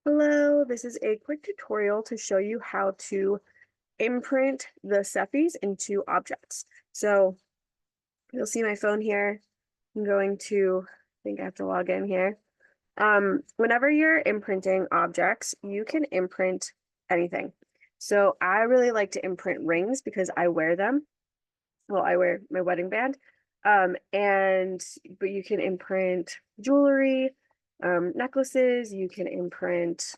Hello, this is a quick tutorial to show you how to imprint the SEFIs into objects. So you'll see my phone here. I'm going to, I think I have to log in here. Whenever you're imprinting objects, you can imprint anything. So I really like to imprint rings because I wear them. Well, I wear my wedding band. But you can imprint jewelry, necklaces, you can imprint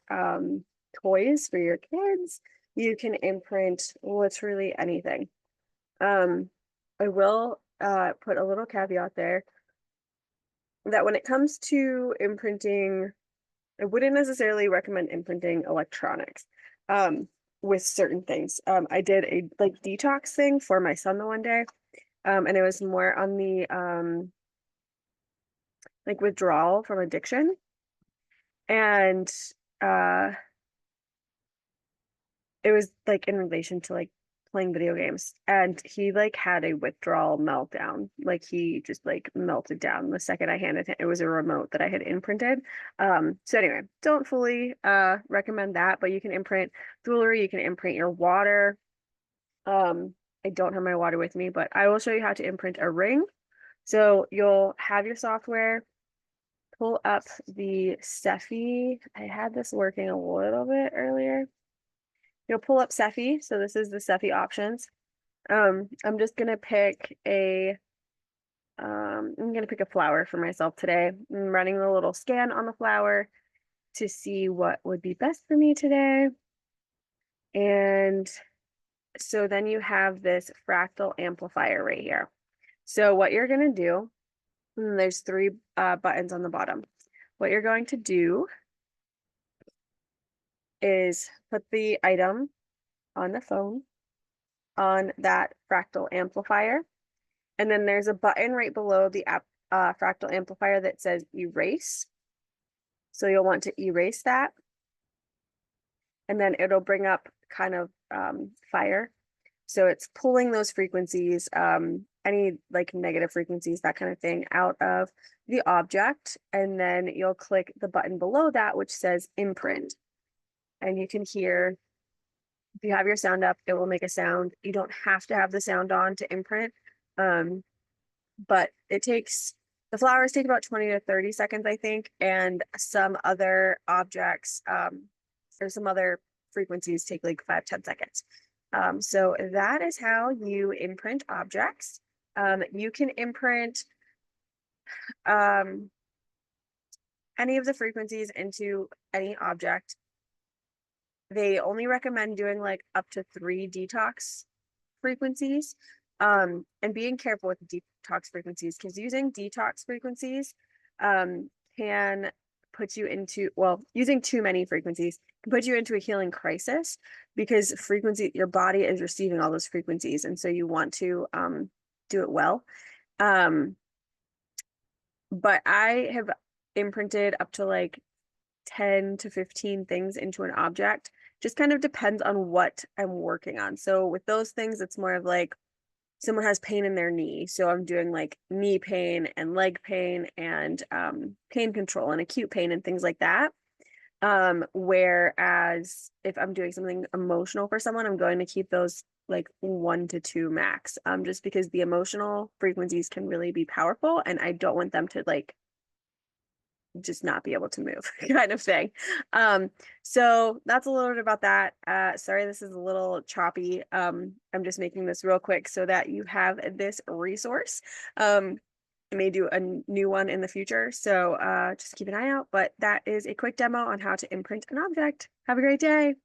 toys for your kids, you can imprint literally anything. I will put a little caveat there that when it comes to imprinting, I wouldn't necessarily recommend imprinting electronics with certain things. I did a like detox thing for my son the one day, and it was more on the like withdrawal from addiction. And uh it was like in relation to like playing video games. And he like had a withdrawal meltdown. Like he just like melted down the second I handed him. It was a remote that I had imprinted. So anyway, don't fully recommend that, but you can imprint jewelry, you can imprint your water. I don't have my water with me, but I will show you how to imprint a ring. So you'll have your software, pull up the SEFI. I had this working a little bit earlier. You'll pull up SEFI. So this is the SEFI options. I'm just gonna pick I'm gonna pick a flower for myself today. I'm running a little scan on the flower to see what would be best for me today. And so then you have this fractal amplifier right here. So what you're gonna do, and there's three buttons on the bottom. What you're going to do is put the item on the phone on that fractal amplifier. And then there's a button right below the fractal amplifier that says erase. So you'll want to erase that. And then it'll bring up kind of fire. So it's pulling those frequencies, any like negative frequencies, that kind of thing, out of the object. And then you'll click the button below that, which says imprint. And you can hear, if you have your sound up, it will make a sound. You don't have to have the sound on to imprint. But the flowers take about 20 to 30 seconds, I think, and some other objects, or some other frequencies take like 5-10 seconds. So that is how you imprint objects. You can imprint any of the frequencies into any object. They only recommend doing like up to 3 detox frequencies, and being careful with detox frequencies, because using detox frequencies can put you into, well, using too many frequencies can put you into a healing crisis, because your body is receiving all those frequencies, and so you want to do it well. But I have imprinted up to like 10 to 15 things into an object. Just kind of depends on what I'm working on. So with those things, it's more of like someone has pain in their knee. So I'm doing like knee pain and leg pain and pain control and acute pain and things like that. Whereas if I'm doing something emotional for someone, I'm going to keep those like 1 to 2 max, just because the emotional frequencies can really be powerful and I don't want them to like just not be able to move kind of thing. So that's a little bit about that. Sorry, this is a little choppy. I'm just making this real quick so that you have this resource. I may do a new one in the future, so just keep an eye out. But that is a quick demo on how to imprint an object. Have a great day.